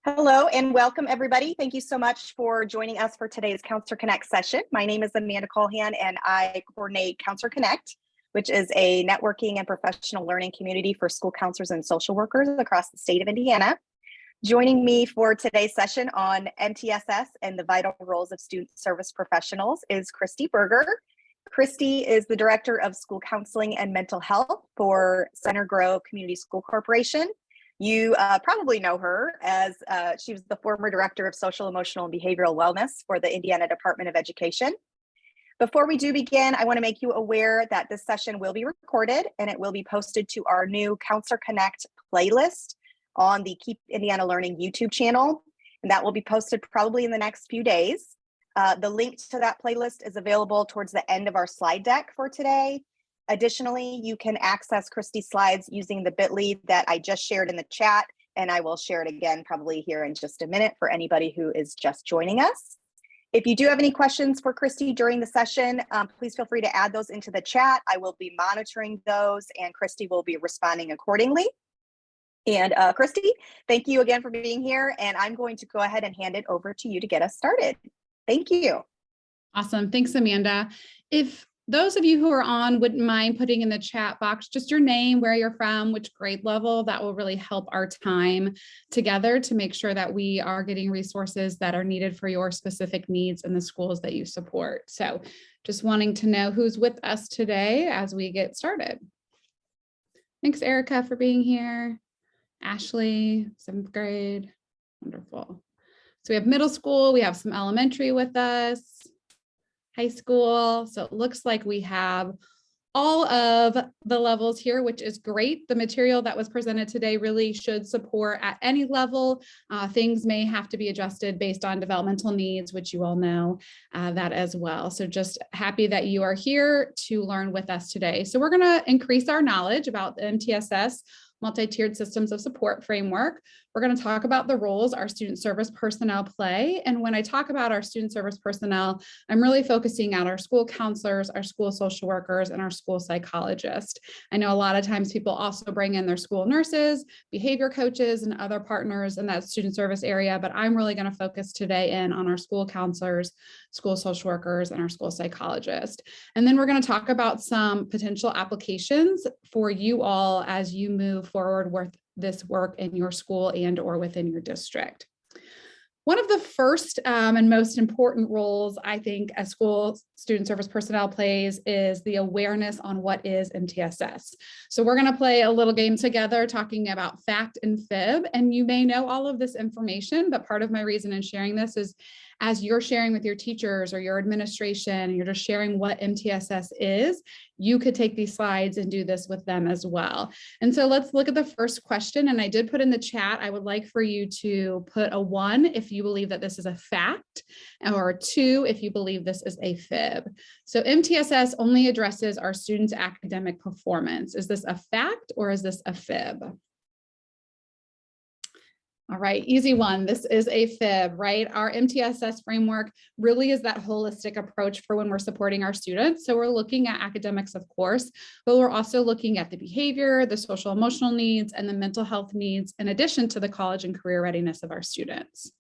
Hello and welcome everybody. Thank you so much for joining us for today's Counselor Connect session. My name is Amanda Colhan and I coordinate Counselor Connect, which is a networking and professional learning community for school counselors and social workers across the state of Indiana. Joining me for today's session on MTSS and the vital roles of student service professionals is Christy Berger. Christy is the Director of School Counseling and Mental Health for Center Grove Community School Corporation. You probably know her as she was the former Director of Social, Emotional, and Behavioral Wellness for the Indiana Department of Education. Before we do begin, I want to make you aware that this session will be recorded and it will be posted to our new Counselor Connect playlist on the Keep Indiana Learning YouTube channel, and that will be posted probably in the next few days. The link to that playlist is available towards the end of our slide deck for today. Additionally, you can access Christy's slides using the bit.ly that I just shared in the chat, and I will share it again probably here in just a minute for anybody who is just joining us. If you do have any questions for Christy during the session, please feel free to add those into the chat. I will be monitoring those and Christy will be responding accordingly. And Christy, thank you again for being here, and I'm going to go ahead and hand it over to you to get us started. Thank you. Awesome. Thanks, Amanda. If those of you who are on wouldn't mind putting in the chat box just your name, where you're from, which grade level, that will really help our time together to make sure that we are getting resources that are needed for your specific needs in the schools that you support. So just wanting to know who's with us today as we get started. Thanks, Erica, for being here. Ashley, 7th grade. Wonderful. So we have middle school, we have some elementary with us, high school. So it looks like we have all of the levels here, which is great. The material that was presented today really should support at any level. Things may have to be adjusted based on developmental needs, which you all know that as well. So just happy that you are here to learn with us today. So we're going to increase our knowledge about the MTSS multi-tiered systems of support framework. We're going to talk about the roles our student service personnel play. And when I talk about our student service personnel, I'm really focusing on our school counselors, our school social workers, and our school psychologists. I know a lot of times people also bring in their school nurses, behavior coaches, and other partners in that student service area, but I'm really going to focus today in on our school counselors, school social workers, and our school psychologists. And then we're going to talk about some potential applications for you all as you move forward with this work in your school and or within your district. One of the first and most important roles I think a school student service personnel plays is the awareness on what is MTSS. So we're going to play a little game together talking about fact and fib, and you may know all of this information, but part of my reason in sharing this is as you're sharing with your teachers or your administration, and you're just sharing what MTSS is, you could take these slides and do this with them as well. And so let's look at the first question. And I did put in the chat, I would like for you to put a 1 if you believe that this is a fact, or a 2 if you believe this is a fib. So MTSS only addresses our students' academic performance. Is this a fact or is this a fib? All right, easy one. This is a fib, right? Our MTSS framework really is that holistic approach for when we're supporting our students. So we're looking at academics, of course, but we're also looking at the behavior, the social emotional needs, and the mental health needs, in addition to the college and career readiness of our students.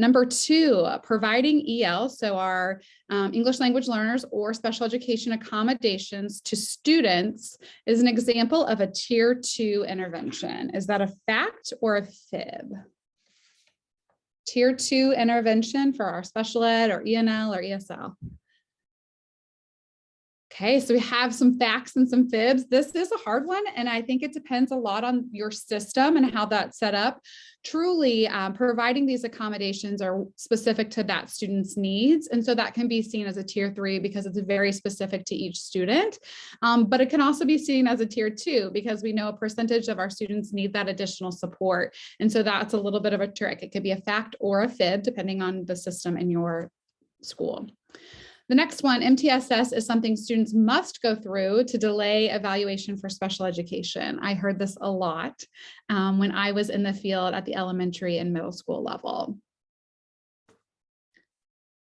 Number 2, providing EL, so our English language learners or special education accommodations to students is an example of a tier 2 intervention. Is that a fact or a fib? Tier 2 intervention for our special ed or ENL or ESL. Okay, so we have some facts and some fibs. This is a hard one, and I think it depends a lot on your system and how that's set up. Truly, providing these accommodations are specific to that student's needs, and so that can be seen as a tier 3 because it's very specific to each student, but it can also be seen as a tier 2 because we know a percentage of our students need that additional support, and so that's a little bit of a trick. It could be a fact or a fib depending on the system in your school. The next one, MTSS is something students must go through to delay evaluation for special education. I heard this a lot when I was in the field at the elementary and middle school level.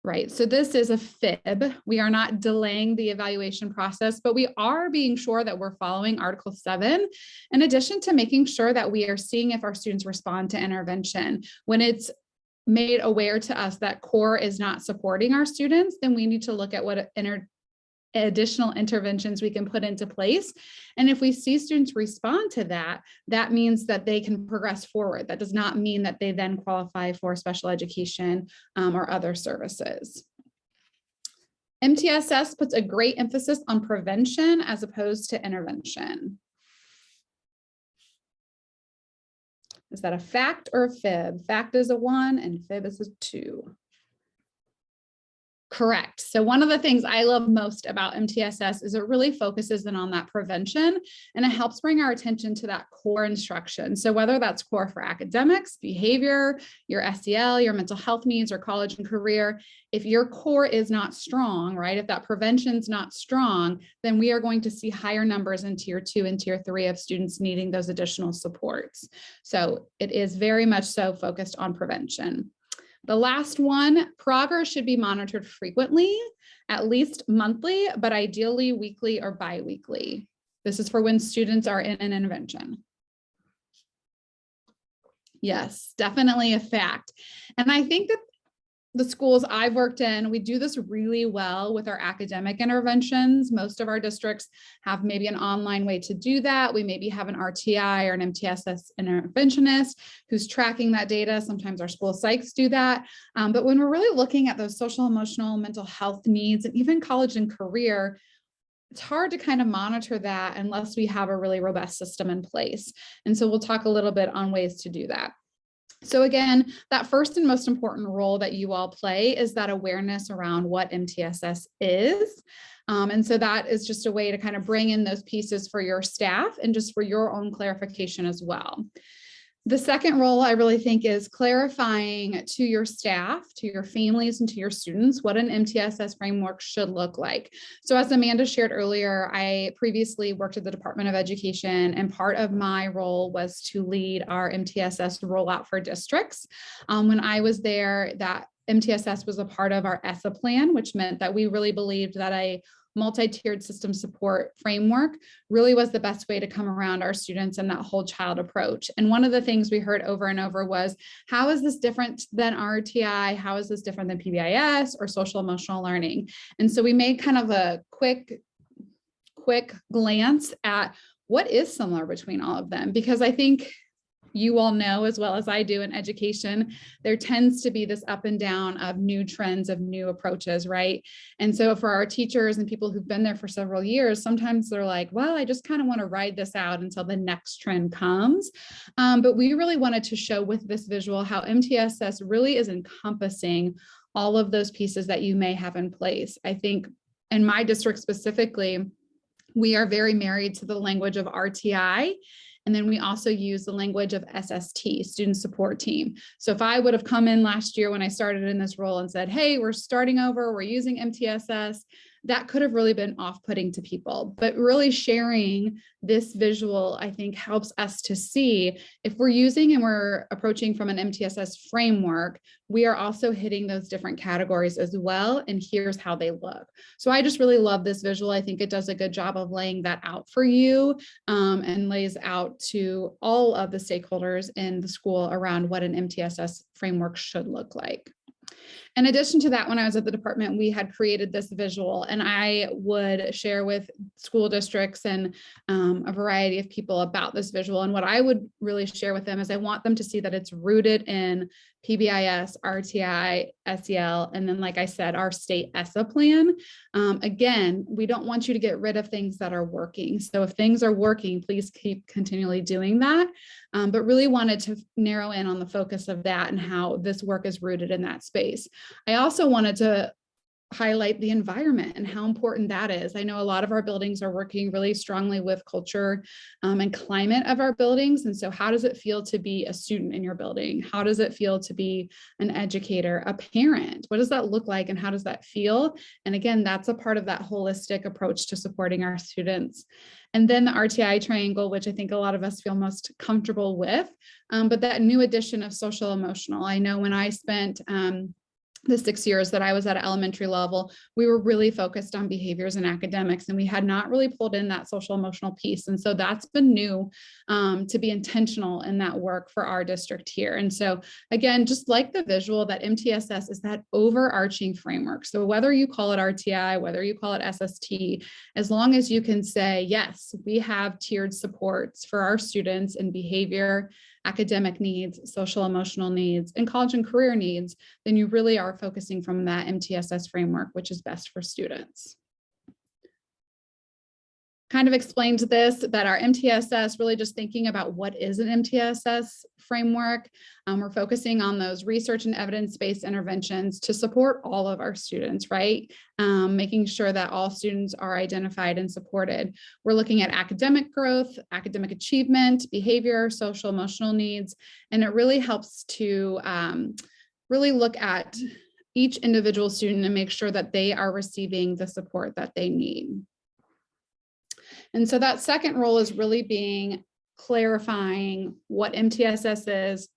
Right. So this is a fib. We are not delaying the evaluation process, but we are being sure that we're following Article 7, in addition to making sure that we are seeing if our students respond to intervention. When it's made aware to us that core is not supporting our students, then we need to look at what additional interventions we can put into place. And if we see students respond to that, that means that they can progress forward. That does not mean that they then qualify for special education or other services. MTSS puts a great emphasis on prevention as opposed to intervention. Is that a fact or a fib? Fact is a 1 and fib is a 2. Correct. So one of the things I love most about MTSS is it really focuses in on that prevention, and it helps bring our attention to that core instruction. So whether that's core for academics, behavior, your SEL, your mental health needs, or college and career, if your core is not strong, right, if that prevention's not strong, then we are going to see higher numbers in tier 2 and tier 3 of students needing those additional supports. So it is very much so focused on prevention. The last one, progress should be monitored frequently, at least monthly, but ideally weekly or bi-weekly. This is for when students are in an intervention. Yes, definitely a fact. And I think that the schools I've worked in, we do this really well with our academic interventions. Most of our districts have maybe an online way to do that. We maybe have an RTI or an MTSS interventionist who's tracking that data. Sometimes our school psychs do that. But when we're really looking at those social, emotional, mental health needs, and even college and career, it's hard to kind of monitor that unless we have a really robust system in place. And so we'll talk a little bit on ways to do that. So again, that first and most important role that you all play is that awareness around what MTSS is. And so that is just a way to kind of bring in those pieces for your staff and just for your own clarification as well. The second role I really think is clarifying to your staff, to your families, and to your students what an MTSS framework should look like. So as Amanda shared earlier, I previously worked at the Department of Education, and part of my role was to lead our MTSS rollout for districts. When I was there, that MTSS was a part of our ESSA plan, which meant that we really believed that a multi-tiered system support framework really was the best way to come around our students and that whole child approach. And one of the things we heard over and over was, how is this different than RTI? How is this different than PBIS or social emotional learning? And so we made kind of a quick glance at what is similar between all of them, because I think you all know as well as I do in education, there tends to be this up and down of new trends, of new approaches, right? And so for our teachers and people who've been there for several years, sometimes they're like, well, I just kind of want to ride this out until the next trend comes. But we really wanted to show with this visual how MTSS really is encompassing all of those pieces that you may have in place. I think in my district specifically, we are very married to the language of RTI. And then we also use the language of SST, Student Support Team. So if I would have come in last year when I started in this role and said, hey, we're starting over, we're using MTSS, that could have really been off-putting to people. But really sharing this visual, I think, helps us to see if we're using and we're approaching from an MTSS framework, we are also hitting those different categories as well. And here's how they look. So I just really love this visual. I think it does a good job of laying that out for you and lays out to all of the stakeholders in the school around what an MTSS framework should look like. In addition to that, when I was at the department, we had created this visual, and I would share with school districts and a variety of people about this visual. And what I would really share with them is I want them to see that it's rooted in PBIS, RTI, SEL, and then, like I said, our state ESSA plan. Again, we don't want you to get rid of things that are working. So if things are working, please keep continually doing that. But really wanted to narrow in on the focus of that and how this work is rooted in that space. I also wanted to highlight the environment and how important that is. I know a lot of our buildings are working really strongly with culture and climate of our buildings. And so how does it feel to be a student in your building? How does it feel to be an educator, a parent? What does that look like and how does that feel? And again, that's a part of that holistic approach to supporting our students. And then the RTI triangle, which I think a lot of us feel most comfortable with, but that new addition of social emotional. I know when I spent the 6 years that I was at elementary level, we were really focused on behaviors and academics, and we had not really pulled in that social emotional piece. And so that's been new, to be intentional in that work for our district here. And so again, just like the visual, that MTSS is that overarching framework. So whether you call it RTI, whether you call it SST, as long as you can say, yes, we have tiered supports for our students in behavior, academic needs, social emotional needs, and college and career needs, then you really are focusing from that MTSS framework, which is best for students. Kind of explained this, that our MTSS, really just thinking about what is an MTSS framework. We're focusing on those research and evidence-based interventions to support all of our students, right? Making sure that all students are identified and supported. We're looking at academic growth, academic achievement, behavior, social, emotional needs, and it really helps to really look at each individual student and make sure that they are receiving the support that they need. And so that second role is really being clarifying what MTSS is,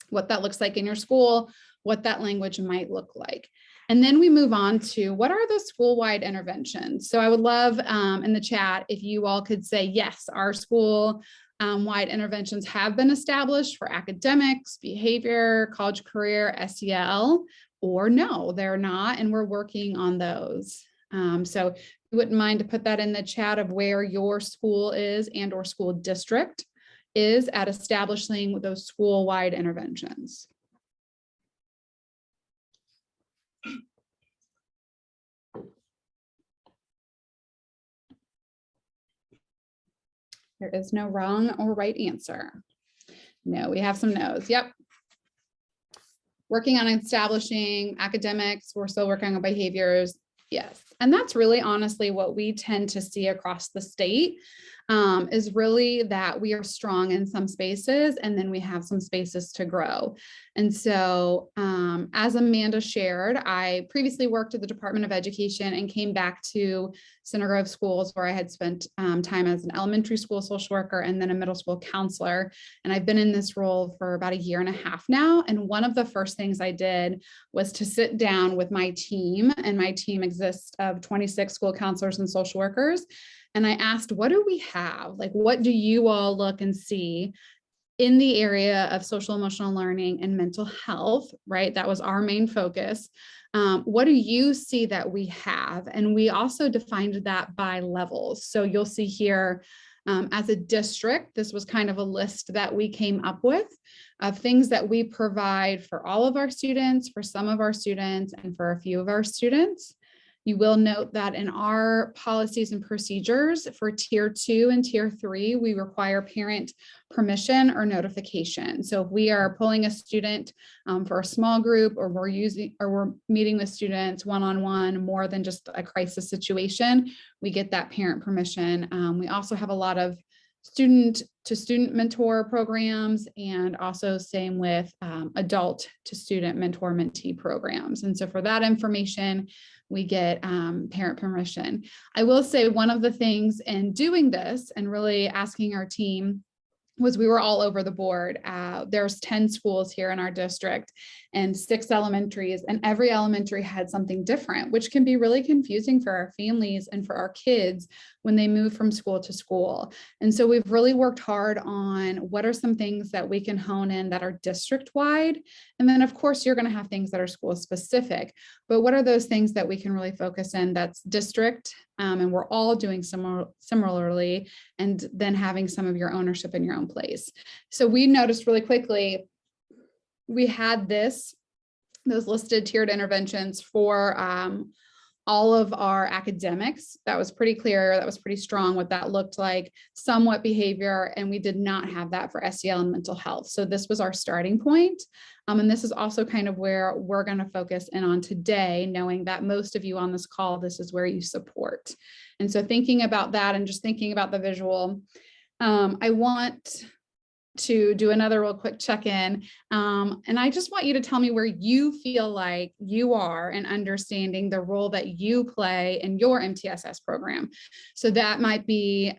what that looks like in your school, what that language might look like. And then we move on to what are the school-wide interventions? So I would love in the chat if you all could say, yes, our school wide interventions have been established for academics, behavior, college career, SEL, or no, they're not, and we're working on those. So you wouldn't mind to put that in the chat of where your school is and or school district is at establishing those school-wide interventions. There is no wrong or right answer. No, we have some no's. Yep. Working on establishing academics. We're still working on behaviors. Yes. And that's really honestly what we tend to see across the state, is really that we are strong in some spaces and then we have some spaces to grow. And so as Amanda shared, I previously worked at the Department of Education and came back to Center Grove Schools, where I had spent time as an elementary school social worker and then a middle school counselor. And I've been in this role for about 1.5 years now. And one of the first things I did was to sit down with my team, and my team exists of 26 school counselors and social workers. And I asked, what do we have? Like, what do you all look and see in the area of social emotional learning and mental health, right? That was our main focus. What do you see that we have? And we also defined that by levels. So you'll see here, as a district, this was kind of a list that we came up with of things that we provide for all of our students, for some of our students, and for a few of our students. You will note that in our policies and procedures for tier 2 and tier 3, we require parent permission or notification. So if we are pulling a student for a small group, or we're meeting with students one-on-one more than just a crisis situation, we get that parent permission. We also have a lot of student to student mentor programs, and also same with adult to student mentor mentee programs. And so for that information, we get parent permission. I will say one of the things in doing this and really asking our team was we were all over the board. There's 10 schools here in our district and 6 elementaries, and every elementary had something different, which can be really confusing for our families and for our kids when they move from school to school. And so we've really worked hard on what are some things that we can hone in that are district-wide. And then of course, you're gonna have things that are school specific, but what are those things that we can really focus in that's district, and we're all doing similarly, and then having some of your ownership in your own place. So we noticed really quickly, we had those listed tiered interventions for all of our academics. That was pretty clear. That was pretty strong what that looked like, somewhat behavior, and we did not have that for SEL and mental health. So this was our starting point. And this is also kind of where we're going to focus in on today, knowing that most of you on this call, this is where you support. And so thinking about that and just thinking about the visual, I want to do another real quick check-in. And I just want you to tell me where you feel like you are in understanding the role that you play in your MTSS program. So that might be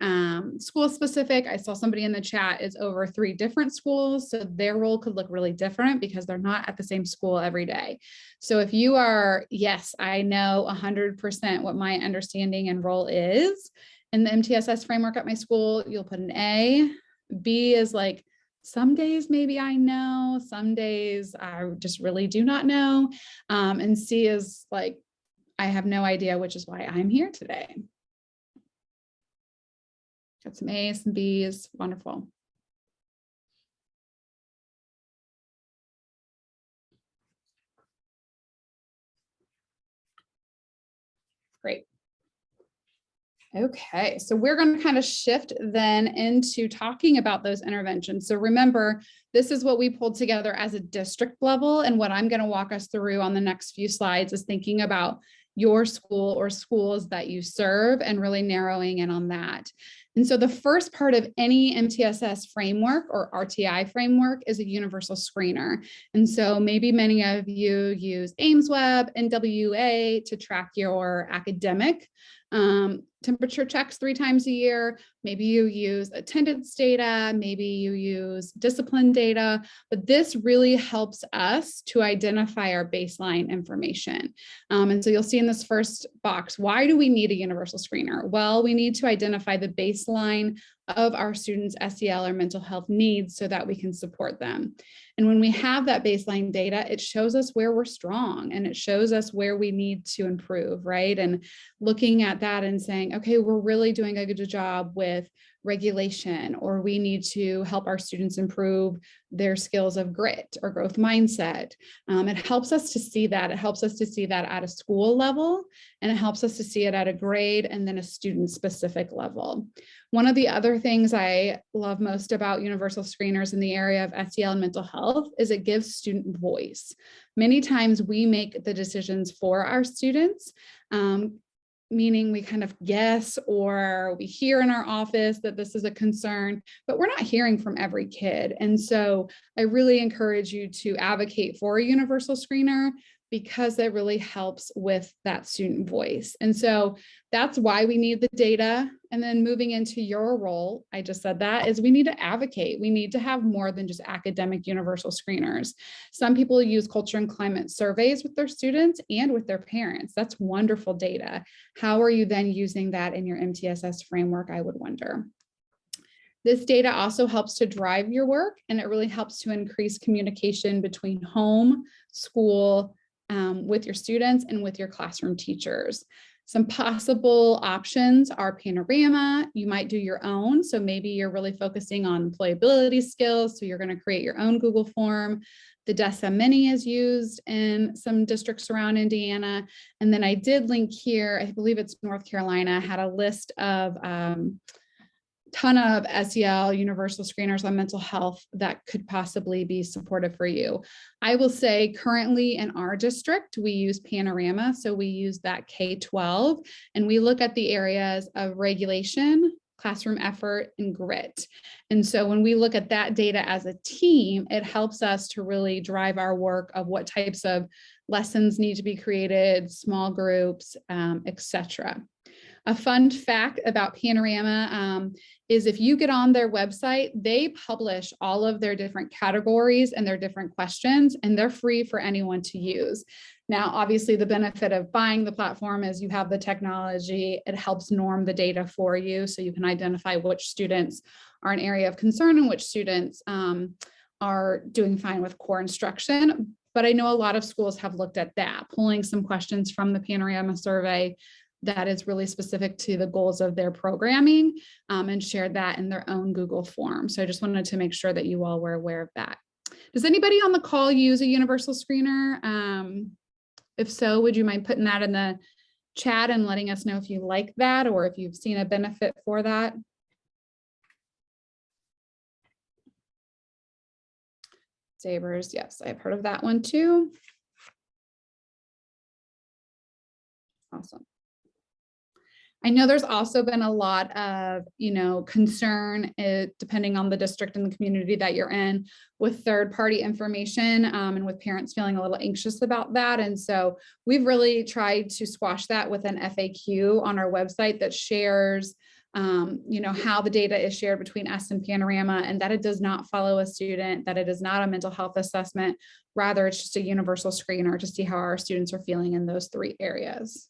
school specific. I saw somebody in the chat is over 3 different schools. So their role could look really different because they're not at the same school every day. So if you are, yes, I know 100% what my understanding and role is in the MTSS framework at my school, you'll put an A. B is like, some days maybe I know, some days I just really do not know. And C is like, I have no idea, which is why I'm here today. Got some A's and B's, wonderful. Great. Okay, so we're going to kind of shift then into talking about those interventions. So remember, this is what we pulled together as a district level. And what I'm going to walk us through on the next few slides is thinking about your school or schools that you serve and really narrowing in on that. And so the first part of any MTSS framework or RTI framework is a universal screener. And so maybe many of you use AIMSweb and NWA to track your academic temperature checks 3 times a year. Maybe you use attendance data, maybe you use discipline data, but this really helps us to identify our baseline information. And so you'll see in this first box, why do we need a universal screener? Well, we need to identify the baseline of our students' SEL or mental health needs so that we can support them. And when we have that baseline data, it shows us where we're strong and it shows us where we need to improve, right? And looking at that and saying, okay, we're really doing a good job with regulation, or we need to help our students improve their skills of grit or growth mindset. It helps us to see that. It helps us to see that at a school level, and it helps us to see it at a grade and then a student specific level. One of the other things I love most about universal screeners in the area of SEL and mental health is it gives student voice. Many times we make the decisions for our students, meaning we kind of guess or we hear in our office that this is a concern, but we're not hearing from every kid. And so I really encourage you to advocate for a universal screener because that really helps with that student voice. And so that's why we need the data. And then moving into your role, I just said that, is we need to advocate. We need to have more than just academic universal screeners. Some people use culture and climate surveys with their students and with their parents. That's wonderful data. How are you then using that in your MTSS framework, I would wonder. This data also helps to drive your work, and it really helps to increase communication between home, school, with your students and with your classroom teachers. Some possible options are Panorama. You might do your own. So maybe you're really focusing on employability skills. So you're going to create your own Google form. The DESA Mini is used in some districts around Indiana. And then I did link here, I believe it's North Carolina, had a list of ton of SEL universal screeners on mental health that could possibly be supportive for you. I will say currently in our district, we use Panorama. So we use that K-12 and we look at the areas of regulation, classroom effort, and grit. And so when we look at that data as a team, it helps us to really drive our work of what types of lessons need to be created, small groups, etc. A fun fact about Panorama is if you get on their website, they publish all of their different categories and their different questions, and they're free for anyone to use. Now, obviously, the benefit of buying the platform is you have the technology. It helps norm the data for you so you can identify which students are an area of concern and which students are doing fine with core instruction. But I know a lot of schools have looked at that, pulling some questions from the Panorama survey that is really specific to the goals of their programming and shared that in their own Google form. So I just wanted to make sure that you all were aware of that. Does anybody on the call use a universal screener? If so, would you mind putting that in the chat and letting us know if you like that or if you've seen a benefit for that? Sabers, yes, I've heard of that one too. Awesome. I know there's also been a lot of, concern, depending on the district and the community that you're in, with third-party information, and with parents feeling a little anxious about that. And so we've really tried to squash that with an FAQ on our website that shares, how the data is shared between us and Panorama, and that it does not follow a student, that it is not a mental health assessment. Rather, it's just a universal screener to see how our students are feeling in those 3 areas.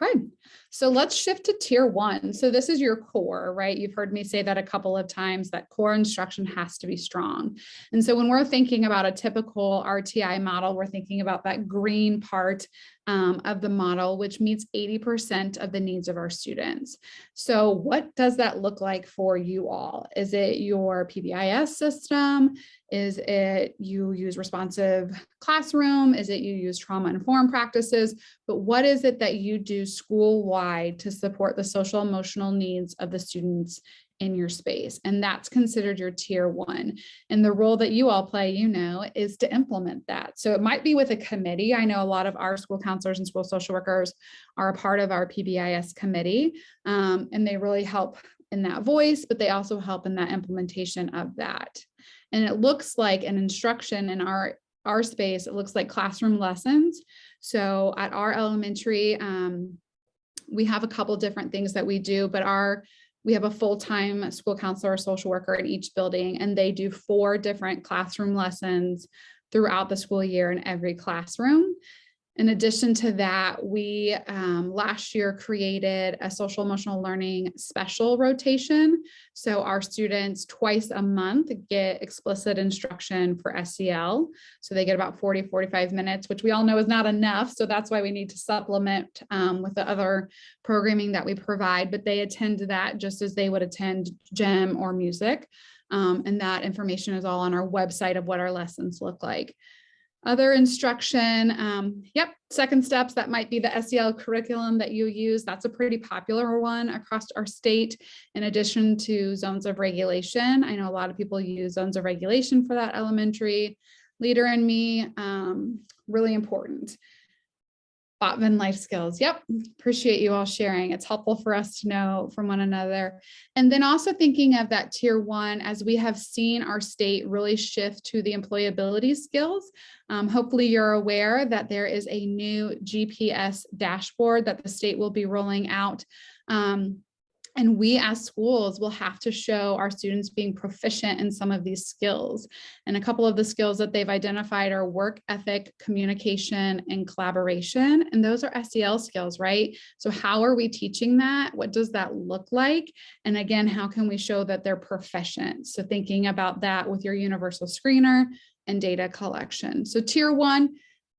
Okay, so let's shift to tier 1. So this is your core, right? You've heard me say that a couple of times, that core instruction has to be strong. And so when we're thinking about a typical RTI model, we're thinking about that green part of the model, which meets 80% of the needs of our students. So what does that look like for you all? Is it your PBIS system? Is it you use responsive classroom? Is it you use trauma-informed practices? But what is it that you do school-wide to support the social emotional needs of the students in your space? And that's considered your tier 1. And the role that you all play, is to implement that. So it might be with a committee. I know a lot of our school counselors and school social workers are a part of our PBIS committee, and they really help in that voice, but they also help in that implementation of that. And it looks like an instruction in our space, it looks like classroom lessons. So at our elementary, we have a couple different things that we do, but we have a full-time school counselor or social worker in each building, and they do 4 different classroom lessons throughout the school year in every classroom. In addition to that, we last year created a social emotional learning special rotation. So our students twice a month get explicit instruction for SEL. So they get about 40-45 minutes, which we all know is not enough. So that's why we need to supplement with the other programming that we provide, but they attend that just as they would attend gym or music. And that information is all on our website of what our lessons look like. Other instruction, second steps, that might be the SEL curriculum that you use. That's a pretty popular one across our state, in addition to zones of regulation. I know a lot of people use zones of regulation for that elementary. Leader in Me, really important. Botman life skills. Yep. Appreciate you all sharing. It's helpful for us to know from one another. And then also thinking of that tier 1, as we have seen our state really shift to the employability skills. Hopefully you're aware that there is a new GPS dashboard that the state will be rolling out. And we as schools will have to show our students being proficient in some of these skills. And a couple of the skills that they've identified are work ethic, communication, and collaboration. And those are SEL skills, right? So how are we teaching that? What does that look like? And again, how can we show that they're proficient? So thinking about that with your universal screener and data collection. So tier 1,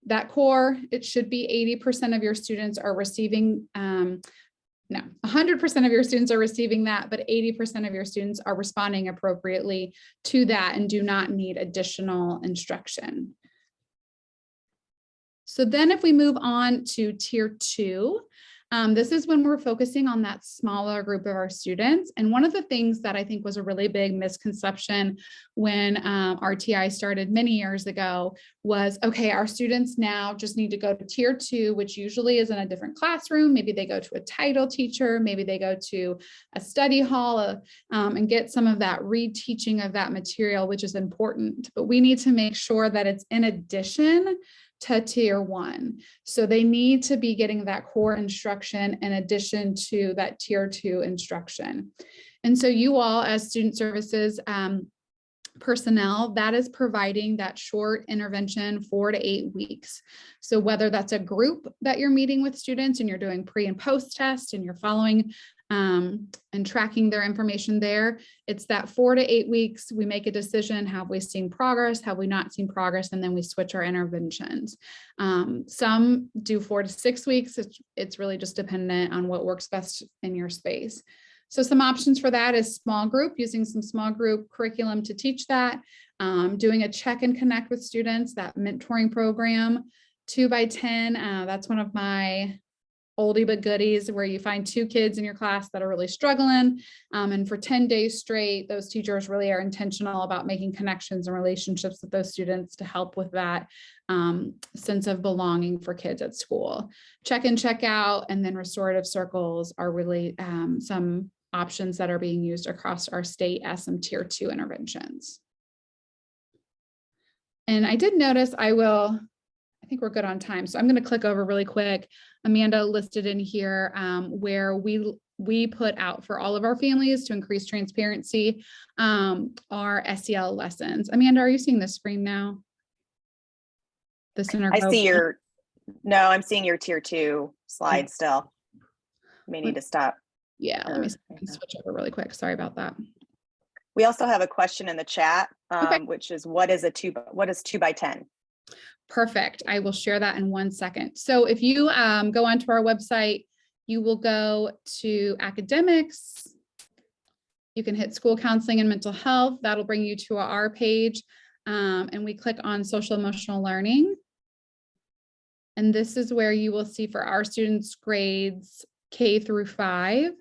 that core, it should be 80% of your students are receiving, 100% of your students are receiving that, but 80% of your students are responding appropriately to that and do not need additional instruction. So then if we move on to tier 2, this is when we're focusing on that smaller group of our students. And one of the things that I think was a really big misconception when RTI started many years ago was, okay, our students now just need to go to tier 2, which usually is in a different classroom. Maybe they go to a title teacher, maybe they go to a study hall and get some of that reteaching of that material, which is important. But we need to make sure that it's in addition to tier 1. So they need to be getting that core instruction in addition to that tier 2 instruction. And so you all as student services personnel, that is providing that short intervention 4 to 8 weeks. So whether that's a group that you're meeting with students and you're doing pre and post test and you're following and tracking their information there, it's that 4 to 8 weeks. We make a decision. Have we seen progress? Have we not seen progress? And then we switch our interventions. Some do 4 to 6 weeks. It's really just dependent on what works best in your space. So some options for that is small group, using some small group curriculum to teach that, doing a check and connect with students, that mentoring program, 2 by 10. That's one of my oldie but goodies where you find 2 kids in your class that are really struggling. And for 10 days straight, those teachers really are intentional about making connections and relationships with those students to help with that sense of belonging for kids at school. Check in, check out, and then restorative circles are really some options that are being used across our state as some tier 2 interventions. And I did notice I think we're good on time. So I'm going to click over really quick. Amanda listed in here where we put out for all of our families to increase transparency, our SEL lessons. Amanda, are you seeing the screen now? I see I'm seeing your tier 2 slide still. You may need to stop. Yeah, let me switch over really quick. Sorry about that. We also have a question in the chat, Okay. which is what is 2 by 10? Perfect. I will share that in 1 second. So if you go onto our website, you will go to academics. You can hit school counseling and mental health. That'll bring you to our page. And we click on social emotional learning. And this is where you will see for our students grades K through 5.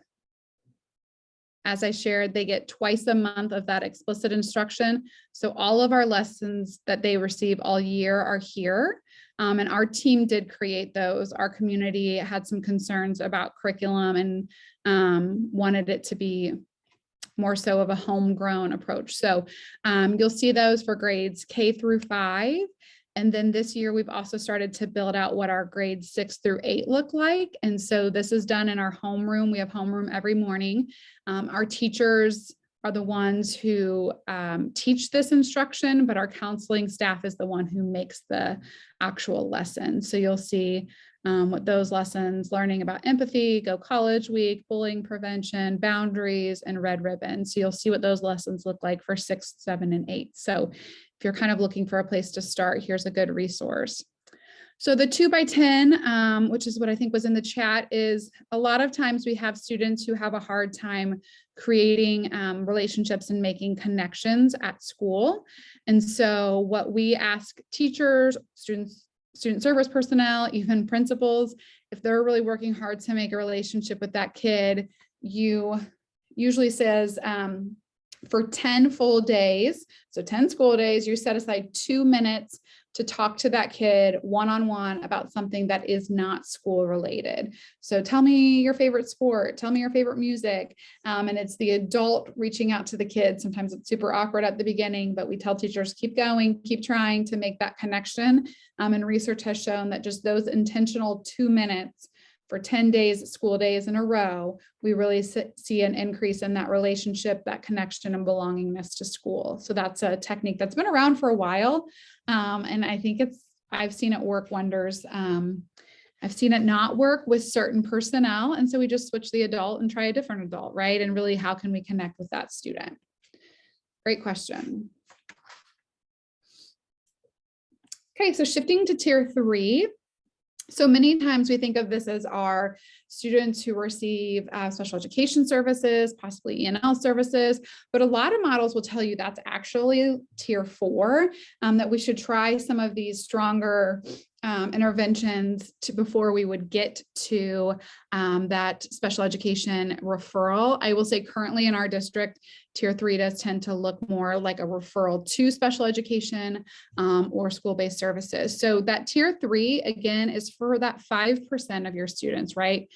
As I shared, they get twice a month of that explicit instruction. So all of our lessons that they receive all year are here. And our team did create those. Our community had some concerns about curriculum and wanted it to be more so of a homegrown approach. So you'll see those for grades K through 5. And then this year, we've also started to build out what our grades 6 through 8 look like. And so this is done in our homeroom. We have homeroom every morning. Our teachers are the ones who teach this instruction, but our counseling staff is the one who makes the actual lesson. So you'll see what those lessons, learning about empathy, Go College Week, bullying prevention, boundaries, and red ribbon. So you'll see what those lessons look like for 6, 7, and 8. So if you're kind of looking for a place to start, here's a good resource. So the 2 by 10, which is what I think was in the chat, is a lot of times we have students who have a hard time creating relationships and making connections at school. And so what we ask teachers, student service personnel, even principals, if they're really working hard to make a relationship with that kid, you usually says, for 10 full days, so 10 school days, you set aside 2 minutes to talk to that kid one-on-one about something that is not school related. So tell me your favorite sport, tell me your favorite music. And it's the adult reaching out to the kid. Sometimes it's super awkward at the beginning, but we tell teachers, keep going, keep trying to make that connection. And research has shown that just those intentional 2 minutes for 10 days, school days in a row, we really see an increase in that relationship, that connection and belongingness to school. So that's a technique that's been around for a while. And I think I've seen it work wonders. I've seen it not work with certain personnel. And so we just switch the adult and try a different adult, right? And really, how can we connect with that student? Great question. Okay, so shifting to tier 3. So many times we think of this as our students who receive special education services, possibly ENL services, but a lot of models will tell you that's actually tier 4, that we should try some of these stronger interventions before we would get to that special education referral. I will say currently in our district, tier 3 does tend to look more like a referral to special education or school-based services. So that tier 3, again, is for that 5% of your students, right?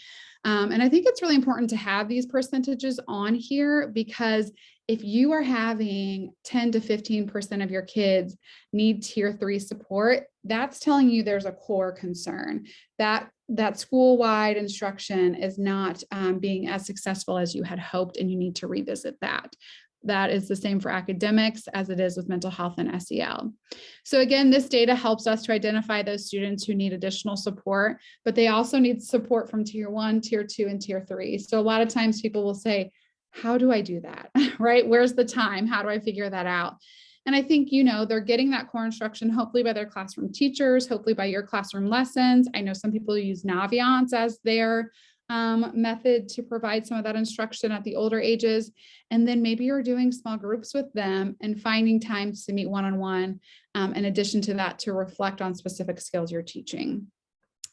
And I think it's really important to have these percentages on here, because if you are having 10 to 15% of your kids need tier 3 support, that's telling you there's a core concern that school-wide instruction is not being as successful as you had hoped, and you need to revisit that. That is the same for academics as it is with mental health and SEL. So again, this data helps us to identify those students who need additional support, but they also need support from tier 1, tier 2, and tier 3. So a lot of times people will say, how do I do that, right? Where's the time? How do I figure that out? And I think, they're getting that core instruction, hopefully by their classroom teachers, hopefully by your classroom lessons. I know some people use Naviance as their method to provide some of that instruction at the older ages. And then maybe you're doing small groups with them and finding times to meet one-on-one, in addition to that, to reflect on specific skills you're teaching.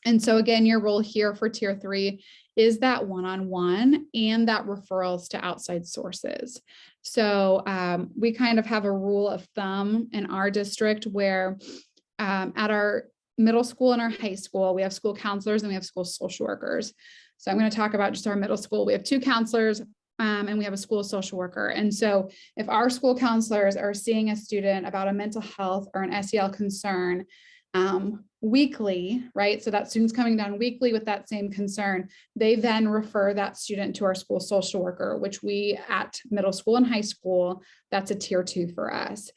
And so again, your role here for tier 3 is that one-on-one and that referrals to outside sources. So we kind of have a rule of thumb in our district where at our middle school and our high school, we have school counselors and we have school social workers. So I'm going to talk about just our middle school. We have 2 counselors and we have a school social worker. And so if our school counselors are seeing a student about a mental health or an SEL concern weekly, right? So that student's coming down weekly with that same concern. They then refer that student to our school social worker, which we at middle school and high school, that's a tier 2 for us.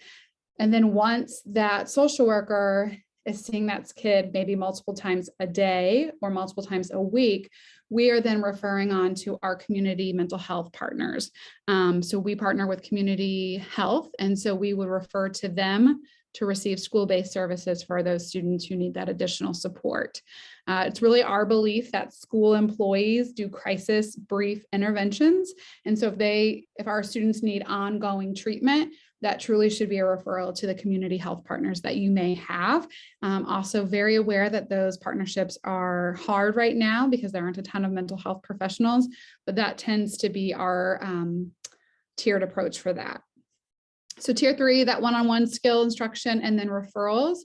And then once that social worker is seeing that kid maybe multiple times a day or multiple times a week, we are then referring on to our community mental health partners. So we partner with community health. And so we would refer to them to receive school-based services for those students who need that additional support. It's really our belief that school employees do crisis brief interventions. And so if our students need ongoing treatment, that truly should be a referral to the community health partners that you may have. Also very aware that those partnerships are hard right now because there aren't a ton of mental health professionals, but that tends to be our tiered approach for that. So tier 3, that one-on-one skill instruction and then referrals.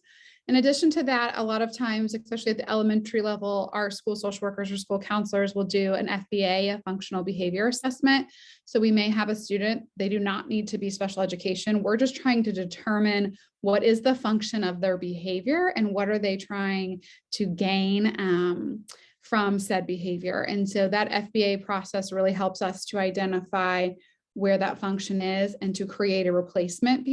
In addition to that, a lot of times, especially at the elementary level, our school social workers or school counselors will do an FBA, a functional behavior assessment. So we may have a student, they do not need to be special education. We're just trying to determine what is the function of their behavior and what are they trying to gain from said behavior. And so that FBA process really helps us to identify where that function is and to create a replacement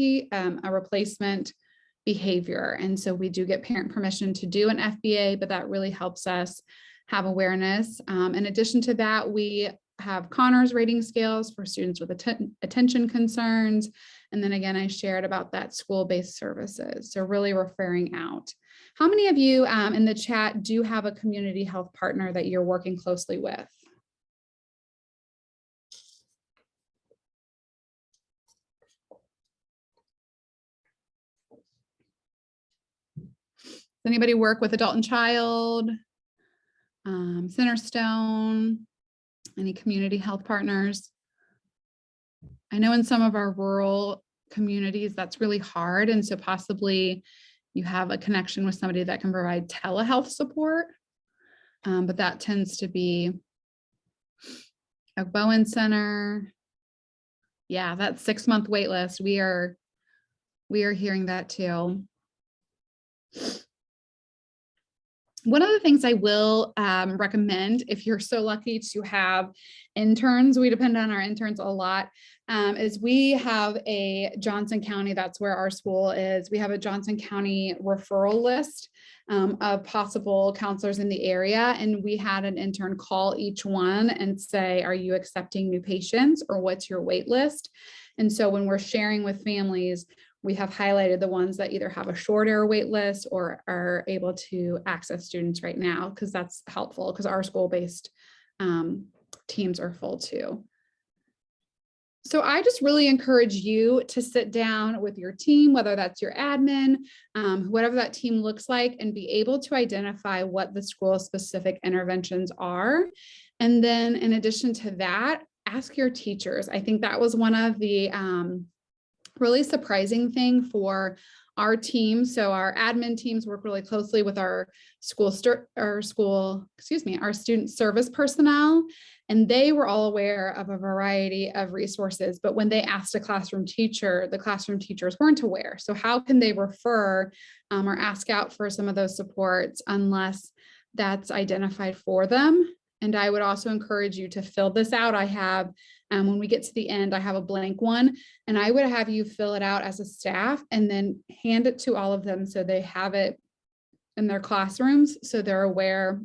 behavior. And so we do get parent permission to do an FBA, but that really helps us have awareness. In addition to that, we have Connors rating scales for students with attention concerns. And then again, I shared about that school-based services. So really referring out. How many of you in the chat do have a community health partner that you're working closely with? Does anybody work with Adult and Child, Centerstone, any community health partners? I know in some of our rural communities, that's really hard. And so possibly you have a connection with somebody that can provide telehealth support, but that tends to be a Bowen Center. Yeah, that 6-month wait list. We are hearing that too. One of the things I will recommend, if you're so lucky to have interns, we depend on our interns a lot, is we have a Johnson County, that's where our school is. We have a Johnson County referral list of possible counselors in the area. And we had an intern call each one and say, are you accepting new patients or what's your wait list? And so when we're sharing with families, we have highlighted the ones that either have a shorter wait list or are able to access students right now, because that's helpful because our school-based teams are full too. So I just really encourage you to sit down with your team, whether that's your admin, whatever that team looks like, and be able to identify what the school-specific interventions are. And then in addition to that, ask your teachers. I think that was one of the really surprising thing for our team. So our admin teams work really closely with our our student service personnel, and they were all aware of a variety of resources. But when they asked a classroom teacher, the classroom teachers weren't aware. So how can they refer or ask out for some of those supports unless that's identified for them? And I would also encourage you to fill this out. I have, when we get to the end, I have a blank one, and I would have you fill it out as a staff and then hand it to all of them so they have it in their classrooms, so they're aware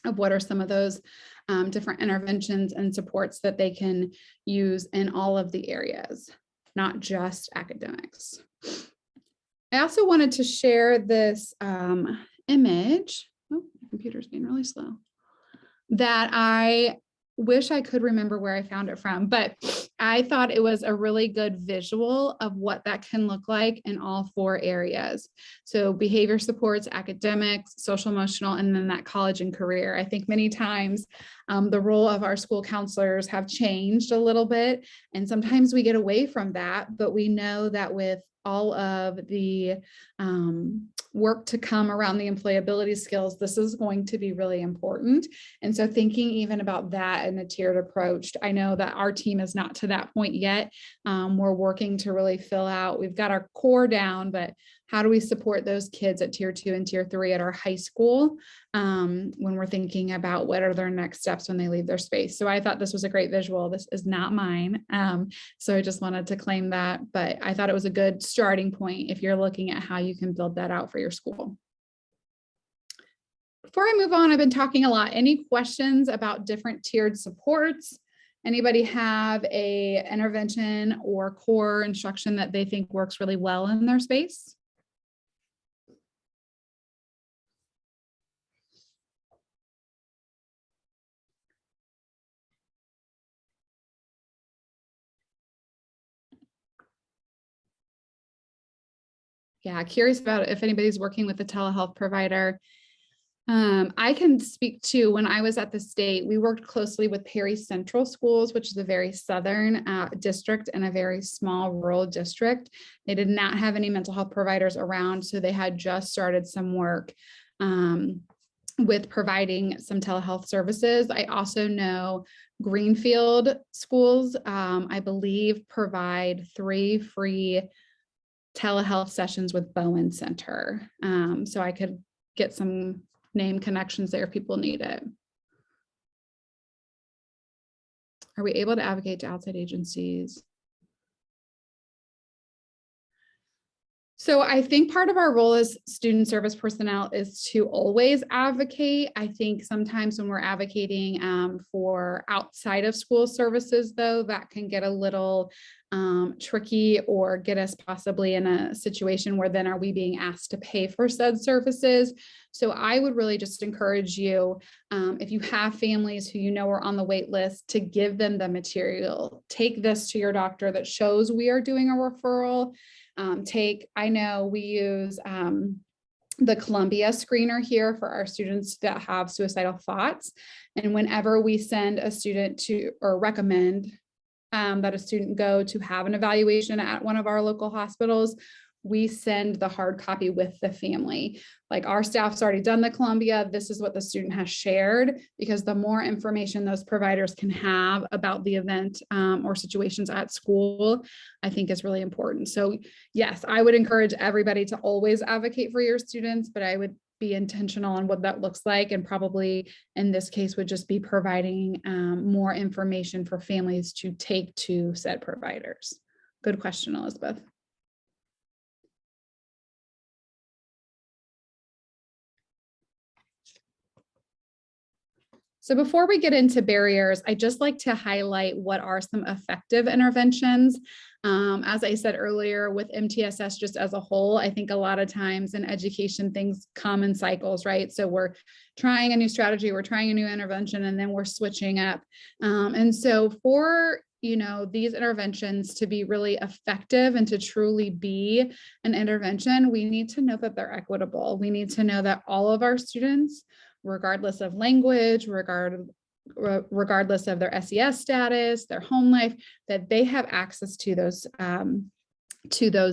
of what are some of those different interventions and supports that they can use in all of the areas, not just academics. I also wanted to share this image. Oh, my computer's being really slow. That I wish I could remember where I found it from, but I thought it was a really good visual of what that can look like in all 4 areas. So behavior supports, academics, social emotional, and then that college and career. I think many times the role of our school counselors have changed a little bit, and sometimes we get away from that, but we know that with all of the work to come around the employability skills, this is going to be really important. And so thinking even about that in a tiered approach, I know that our team is not to that point yet. We're working to really fill out, we've got our core down, but how do we support those kids at tier 2 and tier 3 at our high school when we're thinking about what are their next steps when they leave their space? So I thought this was a great visual. This is not mine. So I just wanted to claim that, but I thought it was a good starting point if you're looking at how you can build that out for your school. Before I move on, I've been talking a lot. Any questions about different tiered supports? Anybody have a intervention or core instruction that they think works really well in their space? Yeah, curious about if anybody's working with a telehealth provider. I can speak to when I was at the state, we worked closely with Perry Central Schools, which is a very southern district and a very small rural district. They did not have any mental health providers around, so they had just started some work with providing some telehealth services. I also know Greenfield schools, I believe, provide 3 free telehealth sessions with Bowen Center. So I could get some name connections there if people need it. Are we able to advocate to outside agencies? So I think part of our role as student service personnel is to always advocate. I think sometimes when we're advocating for outside of school services, though, that can get a little tricky or get us possibly in a situation where then are we being asked to pay for said services. So I would really just encourage you, if you have families who you know are on the wait list, to give them the material. Take this to your doctor that shows we are doing a referral. I know we use the Columbia screener here for our students that have suicidal thoughts. And whenever we send a student to, or recommend that a student go to have an evaluation at one of our local hospitals, we send the hard copy with the family. Like, our staff's already done the Columbia. This is what the student has shared, because the more information those providers can have about the event or situations at school, I think is really important. So yes, I would encourage everybody to always advocate for your students, but I would be intentional on what that looks like. And probably in this case would just be providing more information for families to take to said providers. Good question, Elizabeth. So before we get into barriers, I just like to highlight what are some effective interventions. As I said earlier, with MTSS just as a whole, I think a lot of times in education, things come in cycles, right? So we're trying a new strategy, we're trying a new intervention, and then we're switching up. And so for these interventions to be really effective and to truly be an intervention, we need to know that they're equitable. We need to know that all of our students, regardless of language, regardless of their SES status, their home life, that they have access to those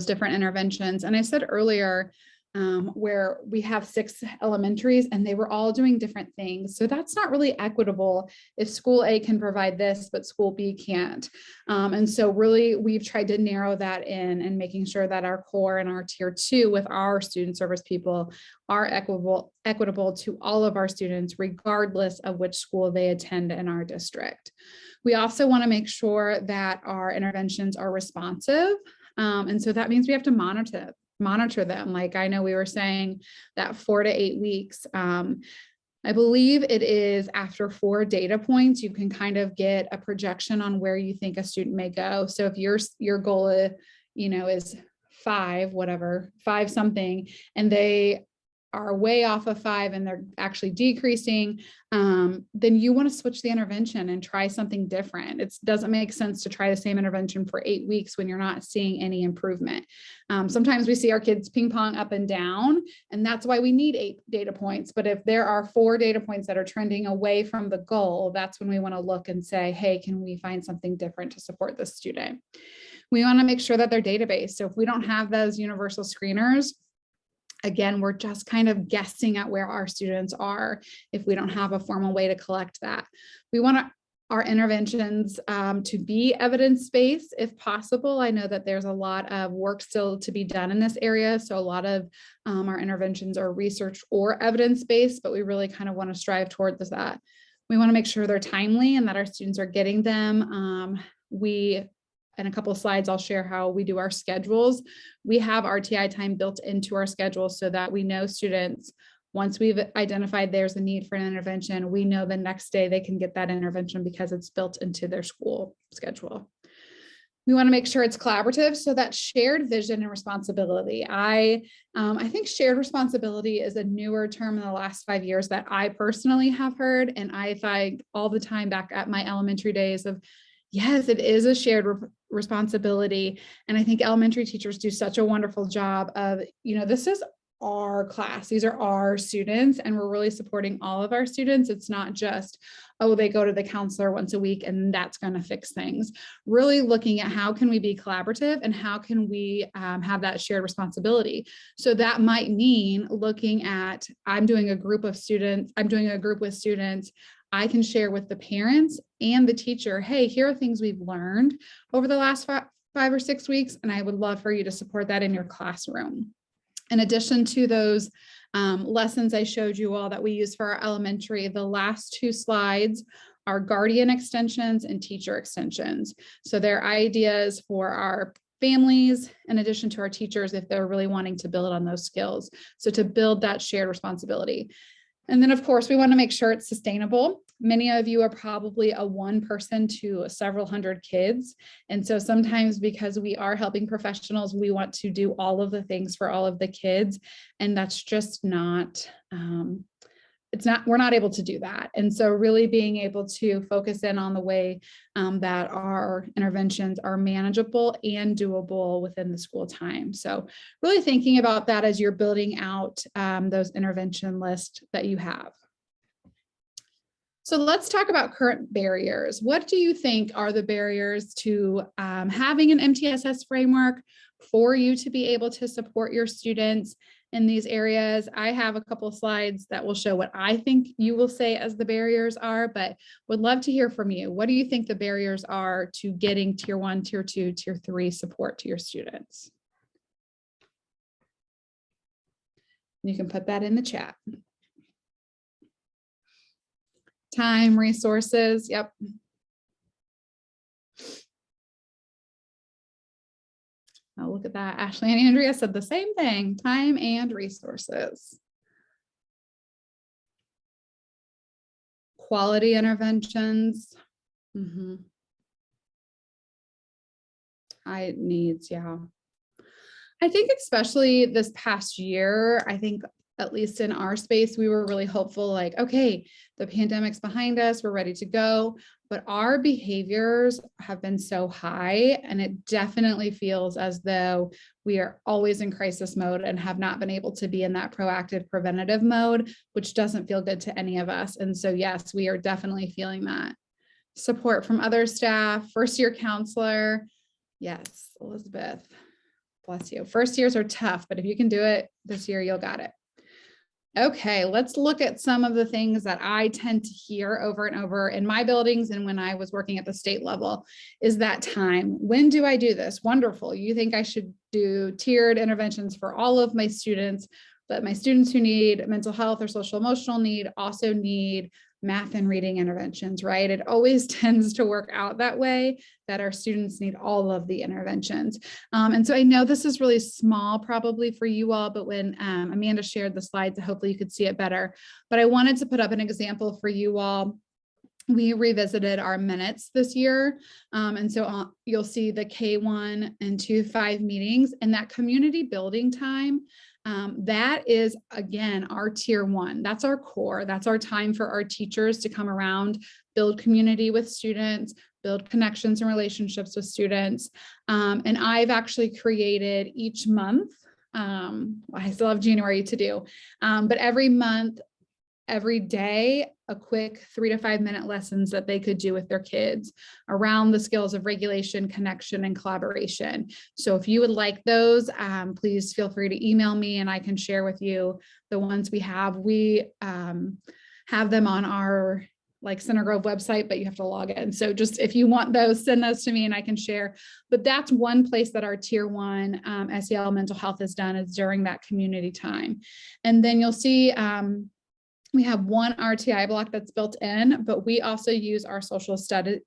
different interventions. And I said earlier, where we have 6 elementaries and they were all doing different things. So that's not really equitable if school A can provide this, but school B can't. And so really we've tried to narrow that in and making sure that our core and our tier 2 with our student service people are equitable to all of our students, regardless of which school they attend in our district. We also want to make sure that our interventions are responsive. And so that means we have to monitor them. Like, I know we were saying that 4 to 8 weeks. I believe it is after 4 data points, you can kind of get a projection on where you think a student may go. So if your goal is 5 something, and they are way off of 5 and they're actually decreasing, then you want to switch the intervention and try something different. It doesn't make sense to try the same intervention for 8 weeks when you're not seeing any improvement. Sometimes we see our kids ping pong up and down, and that's why we need 8 data points. But if there are 4 data points that are trending away from the goal, that's when we want to look and say, hey, can we find something different to support this student? We want to make sure that they're database. So if we don't have those universal screeners, again, we're just kind of guessing at where our students are if we don't have a formal way to collect that. We want our interventions to be evidence-based if possible. I know that there's a lot of work still to be done in this area. So a lot of our interventions are research or evidence-based, but we really kind of want to strive towards that. We want to make sure they're timely and that our students are getting them. In a couple of slides, I'll share how we do our schedules. We have RTI time built into our schedule so that we know students, once we've identified there's a need for an intervention, we know the next day they can get that intervention because it's built into their school schedule. We want to make sure it's collaborative, so that shared vision and responsibility. I think shared responsibility is a newer term in the last 5 years that I personally have heard, and I think all the time back at my elementary days of, yes, it is a shared responsibility. And I think elementary teachers do such a wonderful job of, this is our class, these are our students, and we're really supporting all of our students. It's not just, oh, they go to the counselor once a week and that's going to fix things. Really looking at how can we be collaborative and how can we have that shared responsibility. So that might mean looking at, I'm doing a group with students, I can share with the parents and the teacher, hey, here are things we've learned over the last 5 or 6 weeks, and I would love for you to support that in your classroom. In addition to those lessons I showed you all that we use for our elementary, the last 2 slides are guardian extensions and teacher extensions. So they're ideas for our families, in addition to our teachers, if they're really wanting to build on those skills. So to build that shared responsibility. And then, of course, we want to make sure it's sustainable. Many of you are probably a 1 person to several hundred kids. And so sometimes because we are helping professionals, we want to do all of the things for all of the kids. And that's just not, we're not able to do that. And so really being able to focus in on the way that our interventions are manageable and doable within the school time. So really thinking about that as you're building out those intervention lists that you have. So let's talk about current barriers. What do you think are the barriers to having an MTSS framework for you to be able to support your students in these areas? I have a couple of slides that will show what I think you will say as the barriers are, but would love to hear from you. What do you think the barriers are to getting tier 1, tier 2, tier 3 support to your students? You can put that in the chat. Time, resources, yep. Oh, look at that. Ashley and Andrea said the same thing, time and resources. Quality interventions. High needs, yeah. I think especially this past year, I think at least in our space, we were really hopeful, like, okay, the pandemic's behind us, we're ready to go. But our behaviors have been so high, and it definitely feels as though we are always in crisis mode and have not been able to be in that proactive preventative mode, which doesn't feel good to any of us. And so, yes, we are definitely feeling that. Support from other staff, first year counselor. Yes, Elizabeth, bless you. First years are tough, but if you can do it this year, you'll got it. Okay, let's look at some of the things that I tend to hear over and over in my buildings and when I was working at the state level is that time. When do I do this? Wonderful. You think I should do tiered interventions for all of my students, but my students who need mental health or social emotional need also need math and reading interventions, right? It always tends to work out that way, that our students need all of the interventions. And so I know this is really small probably for you all, but when Amanda shared the slides, hopefully you could see it better. But I wanted to put up an example for you all. We revisited our minutes this year. And so you'll see the K1 and 2-5 meetings, and that community building time That is, again, our tier 1. That's our core. That's our time for our teachers to come around, build community with students, build connections and relationships with students. And I've actually created each month, I still have January to do, but every month, every day, a quick 3 to 5 minute lessons that they could do with their kids around the skills of regulation, connection, and collaboration. So if you would like those, please feel free to email me and I can share with you the ones we have. We have them on our Center Grove website, but you have to log in. So just if you want those, send those to me and I can share. But that's one place that our tier 1 SEL mental health is done, is during that community time. And then you'll see we have one RTI block that's built in, but we also use our social studies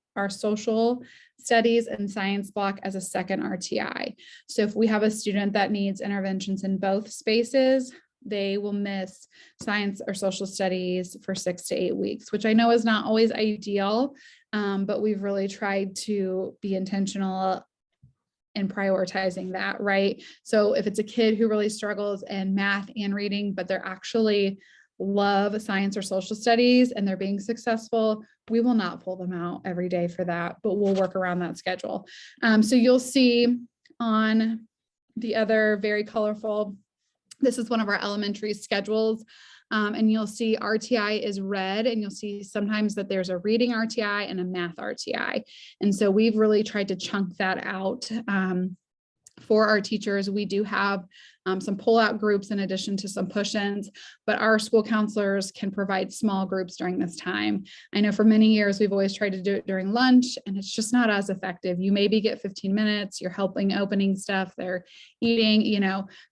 and science block as a second RTI. So if we have a student that needs interventions in both spaces, they will miss science or social studies for 6 to 8 weeks, which I know is not always ideal, but we've really tried to be intentional in prioritizing that, right? So if it's a kid who really struggles in math and reading, but they're actually love science or social studies and they're being successful, we will not pull them out every day for that, but we'll work around that schedule. So you'll see on the other very colorful, this is one of our elementary schedules. And you'll see RTI is red, and you'll see sometimes that there's a reading RTI and a math RTI. And so we've really tried to chunk that out for our teachers. We do have some pull-out groups in addition to some push-ins, but our school counselors can provide small groups during this time. I know for many years, we've always tried to do it during lunch, and it's just not as effective. You maybe get 15 minutes, you're helping opening stuff, they're eating,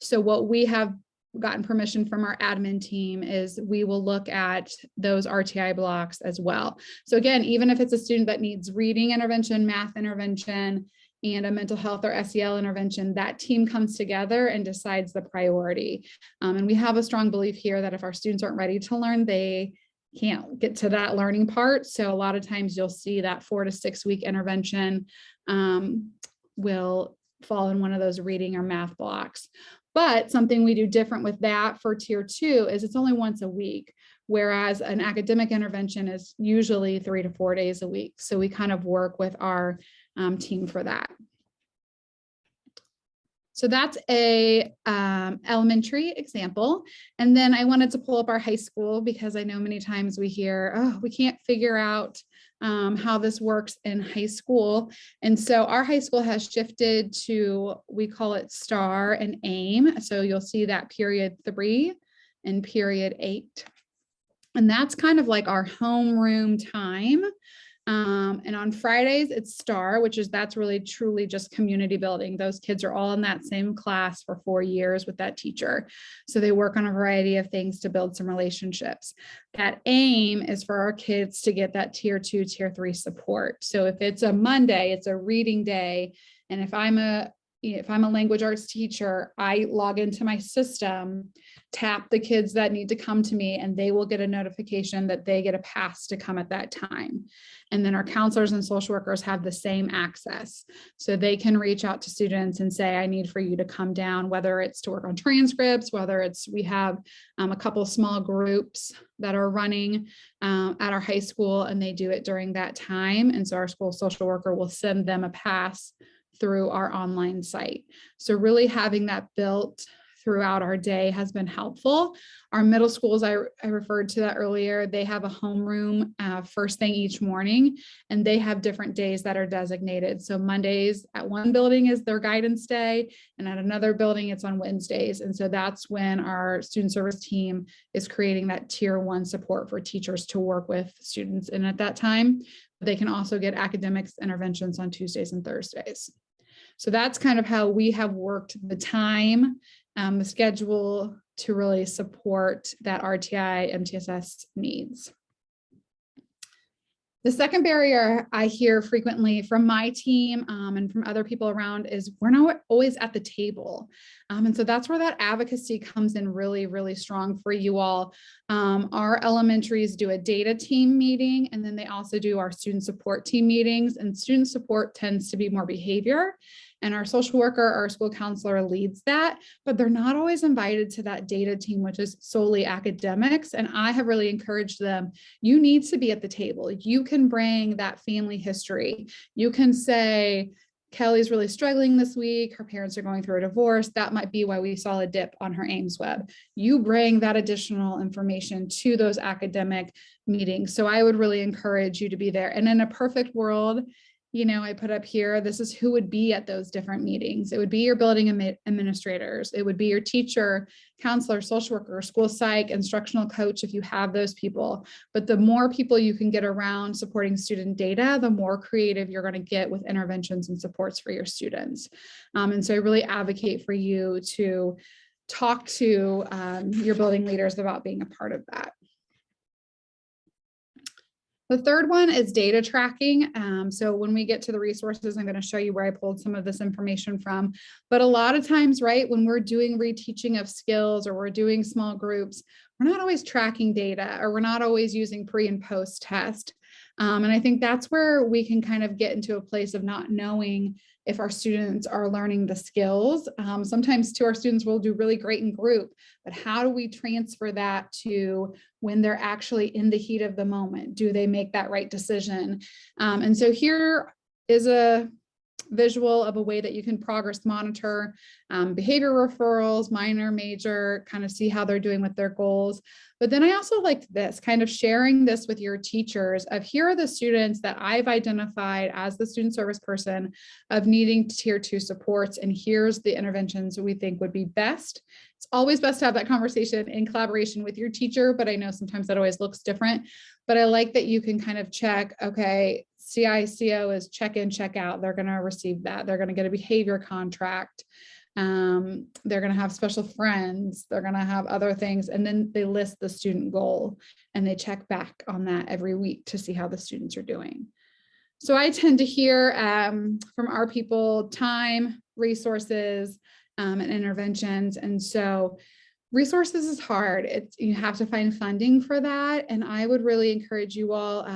So what we have gotten permission from our admin team is we will look at those RTI blocks as well. So again, even if it's a student that needs reading intervention, math intervention, and a mental health or SEL intervention, that team comes together and decides the priority. And we have a strong belief here that if our students aren't ready to learn, they can't get to that learning part. So a lot of times you'll see that 4 to 6 week intervention will fall in one of those reading or math blocks. But something we do different with that for tier 2 is it's only once a week, whereas an academic intervention is usually 3 to 4 days a week. So we kind of work with our team for that. So that's a elementary example. And then I wanted to pull up our high school because I know many times we hear, oh, we can't figure out how this works in high school. And so our high school has shifted to, we call it STAR and AIM. So you'll see that period 3 and period 8. And that's kind of like our homeroom time. And on Fridays, it's STAR, that's really truly just community building. Those kids are all in that same class for 4 years with that teacher. So they work on a variety of things to build some relationships. That AIM is for our kids to get that tier 2, tier 3 support. So if it's a Monday, it's a reading day. And if I'm a language arts teacher, I log into my system, tap the kids that need to come to me, and they will get a notification that they get a pass to come at that time. And then our counselors and social workers have the same access. So they can reach out to students and say, I need for you to come down, whether it's to work on transcripts, whether it's, we have a couple small groups that are running at our high school, and they do it during that time. And so our school social worker will send them a pass through our online site. So really having that built throughout our day has been helpful. Our middle schools, I referred to that earlier, they have a homeroom first thing each morning, and they have different days that are designated. So Mondays at one building is their guidance day, and at another building it's on Wednesdays. And so that's when our student service team is creating that tier 1 support for teachers to work with students in at that time. They can also get academics interventions on Tuesdays and Thursdays. So that's kind of how we have worked the time, the schedule to really support that RTI MTSS needs. The second barrier I hear frequently from my team and from other people around is we're not always at the table. And so that's where that advocacy comes in really, really strong for you all. Our elementaries do a data team meeting, and then they also do our student support team meetings, and student support tends to be more behavior. And our social worker, our school counselor leads that, but they're not always invited to that data team, which is solely academics. And I have really encouraged them, you need to be at the table. You can bring that family history. You can say, Kelly's really struggling this week. Her parents are going through a divorce. That might be why we saw a dip on her Ames web. You bring that additional information to those academic meetings. So I would really encourage you to be there. And in a perfect world, you know, I put up here, this is who would be at those different meetings. It would be your building administrators. It would be your teacher, counselor, social worker, school psych, instructional coach, if you have those people. But the more people you can get around supporting student data, the more creative you're going to get with interventions and supports for your students. And so I really advocate for you to talk to your building leaders about being a part of that. The third one is data tracking. So when we get to the resources, I'm going to show you where I pulled some of this information from. But a lot of times, right, when we're doing reteaching of skills or we're doing small groups, we're not always tracking data, or we're not always using pre and post test. And I think that's where we can kind of get into a place of not knowing if our students are learning the skills. Sometimes too, our students will do really great in group, but how do we transfer that to when they're actually in the heat of the moment? Do they make that right decision? And so here is a visual of a way that you can progress monitor behavior referrals, minor, major, kind of see how they're doing with their goals. But then I also liked this, kind of sharing this with your teachers of, here are the students that I've identified as the student service person of needing tier 2 supports, and here's the interventions we think would be best. It's always best to have that conversation in collaboration with your teacher, but I know sometimes that always looks different. But I like that you can kind of check, okay, CICO is check in, check out. They're going to receive that. They're going to get a behavior contract. They're going to have special friends. They're going to have other things. And then they list the student goal and they check back on that every week to see how the students are doing. So I tend to hear from our people, time, resources, and interventions. And so resources is hard. You have to find funding for that. And I would really encourage you all,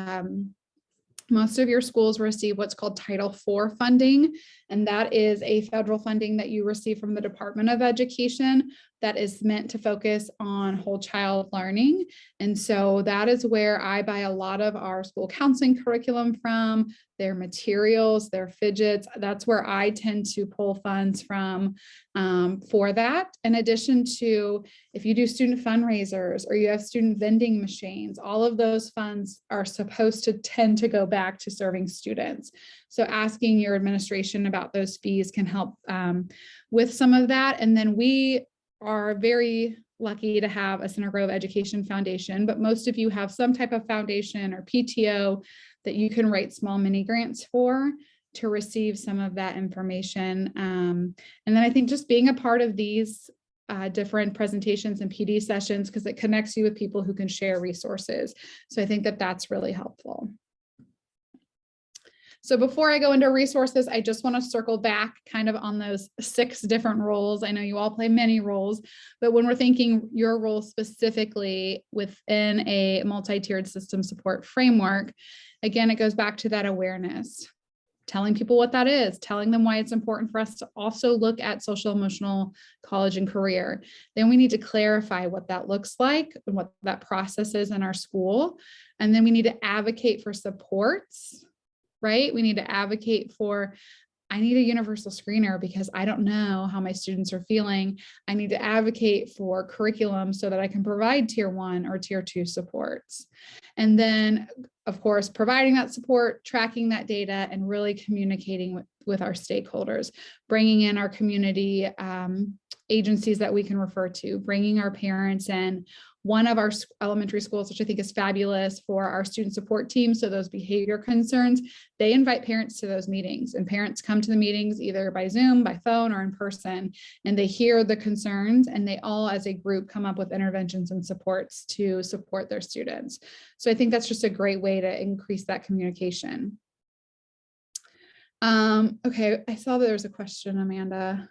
most of your schools receive what's called Title IV funding, and that is a federal funding that you receive from the Department of Education that is meant to focus on whole child learning. And so that is where I buy a lot of our school counseling curriculum from, their materials, their fidgets. That's where I tend to pull funds from for that. In addition to, if you do student fundraisers or you have student vending machines, all of those funds are supposed to tend to go back to serving students. So asking your administration about those fees can help with some of that. And then we are very lucky to have a Center Grove Education Foundation, but most of you have some type of foundation or PTO that you can write small mini grants for to receive some of that information. And then I think just being a part of these different presentations and PD sessions, because it connects you with people who can share resources. So I think that that's really helpful. So before I go into resources, I just want to circle back kind of on those 6 different roles. I know you all play many roles, but when we're thinking your role specifically within a multi-tiered system support framework, again, it goes back to that awareness, telling people what that is, telling them why it's important for us to also look at social emotional college and career. Then we need to clarify what that looks like and what that process is in our school. And then we need to advocate for supports, right? We need to advocate for, I need a universal screener because I don't know how my students are feeling. I need to advocate for curriculum so that I can provide tier 1 or tier 2 supports. And then, of course, providing that support, tracking that data, and really communicating with our stakeholders, bringing in our community agencies that we can refer to, bringing our parents in. one of our elementary schools, which I think is fabulous for our student support team. So those behavior concerns, they invite parents to those meetings, and parents come to the meetings either by Zoom, by phone, or in person, and they hear the concerns, and they all as a group come up with interventions and supports to support their students. So I think that's just a great way to increase that communication. Okay, I saw that there was a question, Amanda.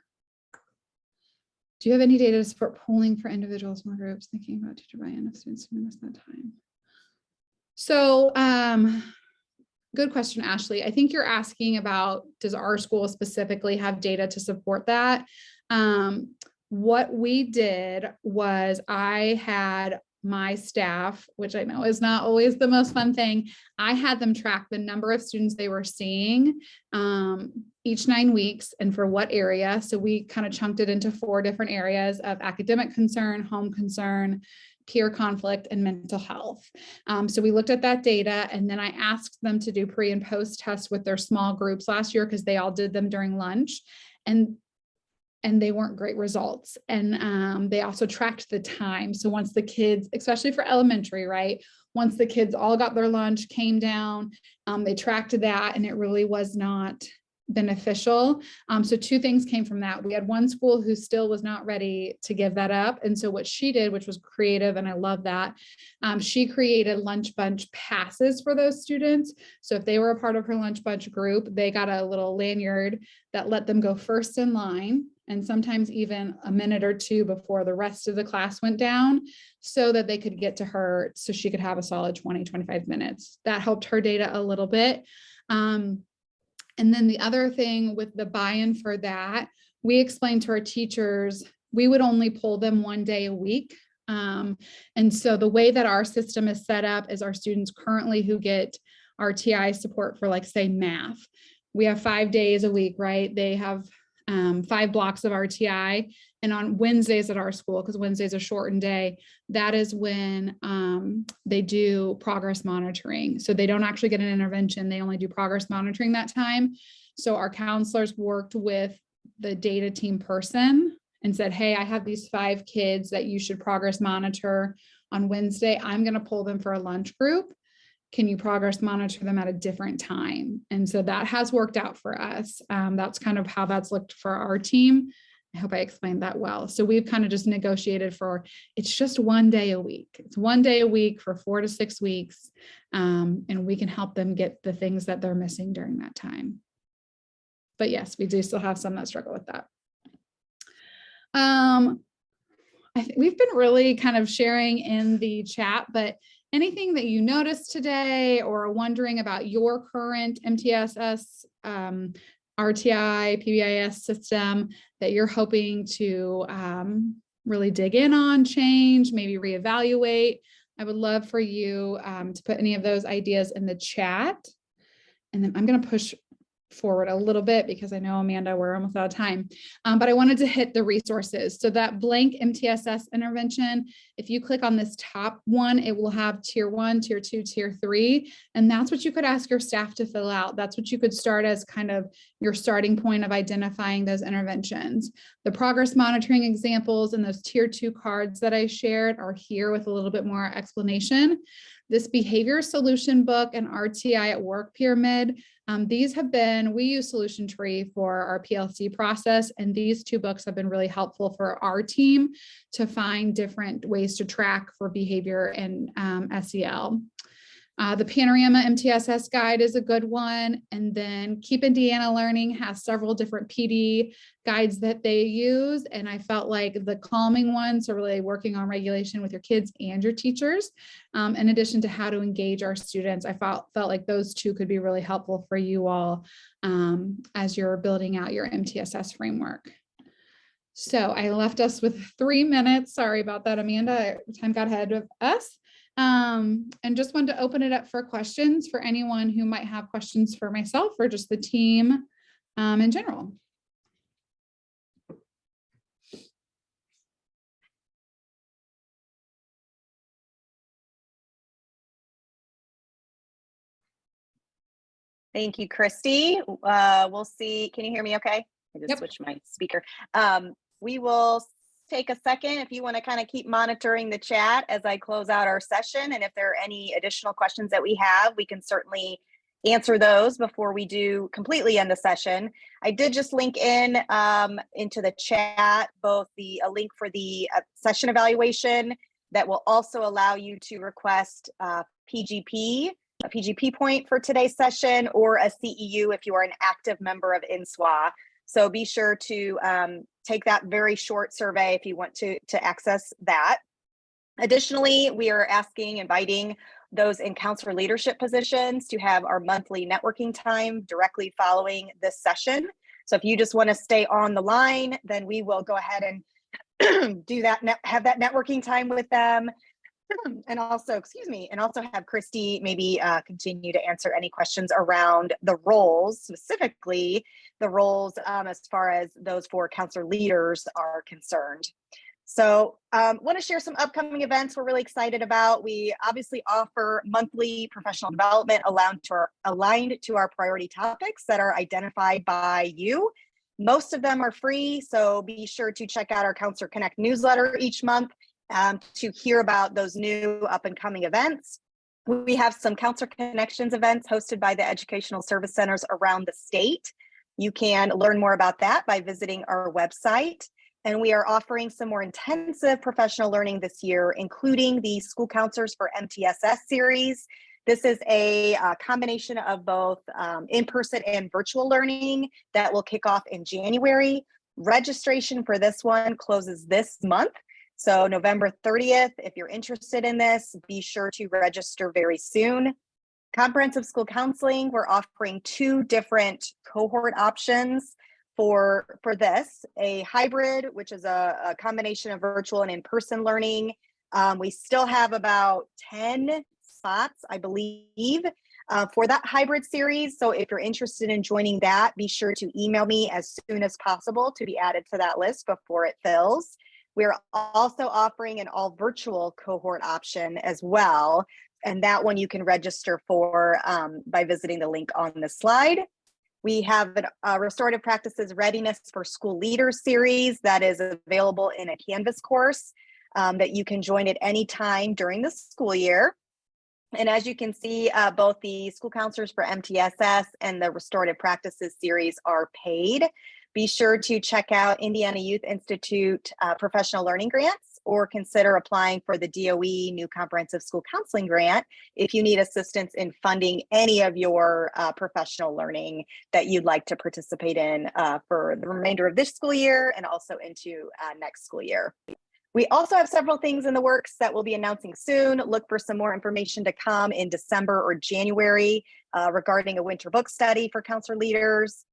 Do you have any data to support polling for individuals or groups thinking about teacher buy-in if students miss that time? So good question, Ashley. I think you're asking about, does our school specifically have data to support that? What we did was I had my staff, which I know is not always the most fun thing, I had them track the number of students they were seeing each 9 weeks and for what area. So we kind of chunked it into 4 different areas of academic concern, home concern, peer conflict, and mental health. So we looked at that data, and then I asked them to do pre and post tests with their small groups last year because they all did them during lunch. And they weren't great results. And they also tracked the time. So once the kids, especially for elementary, right? Once the kids all got their lunch, came down, they tracked that, and it really was not beneficial. So 2 things came from that. We had one school who still was not ready to give that up. And so what she did, which was creative, and I love that, she created lunch bunch passes for those students. So if they were a part of her lunch bunch group, they got a little lanyard that let them go first in line, and sometimes even a minute or 2 before the rest of the class went down, so that they could get to her so she could have a solid 20, 25 minutes. That helped her data a little bit. And then the other thing with the buy-in for that, we explained to our teachers, we would only pull them 1 day a week. And so the way that our system is set up is our students currently who get RTI support for, like, say, math, we have 5 days a week, right? They have 5 blocks of RTI. And on Wednesdays at our school, because Wednesday's a shortened day, that is when they do progress monitoring. So they don't actually get an intervention. They only do progress monitoring that time. So our counselors worked with the data team person and said, hey, I have these 5 kids that you should progress monitor on Wednesday. I'm going to pull them for a lunch group. Can you progress monitor them at a different time? And so that has worked out for us. That's kind of how that's looked for our team. I hope I explained that well. So we've kind of just negotiated for, it's just 1 day a week. It's 1 day a week for 4 to 6 weeks. And we can help them get the things that they're missing during that time. But yes, we do still have some that struggle with that. I think we've been really kind of sharing in the chat, but anything that you noticed today or wondering about your current MTSS, RTI, PBIS system that you're hoping to really dig in on, change, maybe reevaluate, I would love for you to put any of those ideas in the chat. And then I'm going to push forward a little bit because I know, Amanda, we're almost out of time, but I wanted to hit the resources. So that blank MTSS intervention, if you click on this top one, it will have tier 1, tier 2, tier 3, and that's what you could ask your staff to fill out. That's what you could start as kind of your starting point of identifying those interventions. The progress monitoring examples and those tier 2 cards that I shared are here with a little bit more explanation. This behavior solution book and RTI at work pyramid, these have been, we use Solution Tree for our PLC process, and these 2 books have been really helpful for our team to find different ways to track for behavior and SEL. The Panorama MTSS guide is a good one. And then Keep Indiana Learning has several different PD guides that they use. And I felt like the calming ones are really working on regulation with your kids and your teachers. In addition to how to engage our students, I felt like those 2 could be really helpful for you all as you're building out your MTSS framework. So I left us with 3 minutes. Sorry about that, Amanda. Time got ahead of us. And just wanted to open it up for questions for anyone who might have questions for myself or just the team in general. Thank you, Christy. We'll see. Can you hear me okay? I just switched my speaker. We will take a second if you want to kind of keep monitoring the chat as I close out our session. And if there are any additional questions that we have, we can certainly answer those before we do completely end the session. I did just link in into the chat both a link for the session evaluation that will also allow you to request PGP, a PGP point for today's session, or a CEU if you are an active member of INSWA. So be sure to take that very short survey if you want to access that. Additionally, we are inviting those in counselor leadership positions to have our monthly networking time directly following this session. So if you just want to stay on the line, then we will go ahead and do that, have that networking time with them. And also, have Christy maybe continue to answer any questions around the roles, specifically the roles as far as those for counselor leaders are concerned. So want to share some upcoming events we're really excited about. We obviously offer monthly professional development aligned to our priority topics that are identified by you. Most of them are free, so be sure to check out our Counselor Connect newsletter each month to hear about those new up and coming events. We have some Counselor Connections events hosted by the educational service centers around the state. You can learn more about that by visiting our website. And we are offering some more intensive professional learning this year, including the School Counselors for MTSS series. This is a combination of both in-person and virtual learning that will kick off in January. Registration for this one closes this month. So November 30th, if you're interested in this, be sure to register very soon. Comprehensive school counseling, we're offering 2 different cohort options for this, a hybrid, which is a combination of virtual and in-person learning. We still have about 10 spots, I believe, for that hybrid series. So if you're interested in joining that, be sure to email me as soon as possible to be added to that list before it fills. We're also offering an all virtual cohort option as well. And that one you can register for by visiting the link on the slide. We have a Restorative Practices Readiness for School Leaders series that is available in a Canvas course that you can join at any time during the school year. And as you can see, both the School Counselors for MTSS and the Restorative Practices series are paid. Be sure to check out Indiana Youth Institute professional learning grants, or consider applying for the DOE New Comprehensive School Counseling Grant if you need assistance in funding any of your professional learning that you'd like to participate in for the remainder of this school year and also into next school year. We also have several things in the works that we'll be announcing soon. Look for some more information to come in December or January regarding a winter book study for counselor leaders.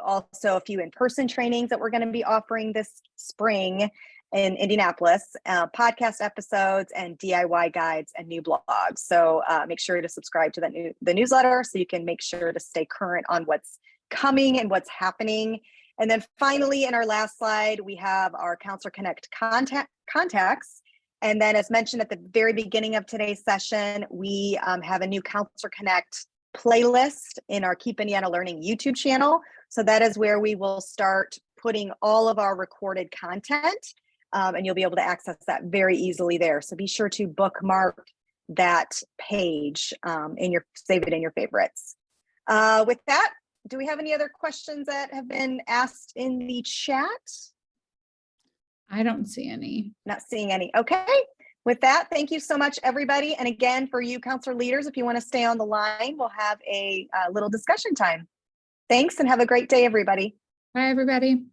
Also a few in-person trainings that we're going to be offering this spring in Indianapolis, podcast episodes and DIY guides and new blogs. So make sure to subscribe to the newsletter so you can make sure to stay current on what's coming and what's happening. And then finally, in our last slide, we have our Counselor Connect contacts. And then as mentioned at the very beginning of today's session, we have a new Counselor Connect playlist in our Keep Indiana Learning YouTube channel. So that is where we will start putting all of our recorded content. And you'll be able to access that very easily there. So be sure to bookmark that page save it in your favorites. With that, do we have any other questions that have been asked in the chat? I don't see any. Not seeing any. Okay. With that, thank you so much, everybody. And again, for you counselor leaders, if you want to stay on the line, we'll have a little discussion time. Thanks and have a great day, everybody. Bye, everybody.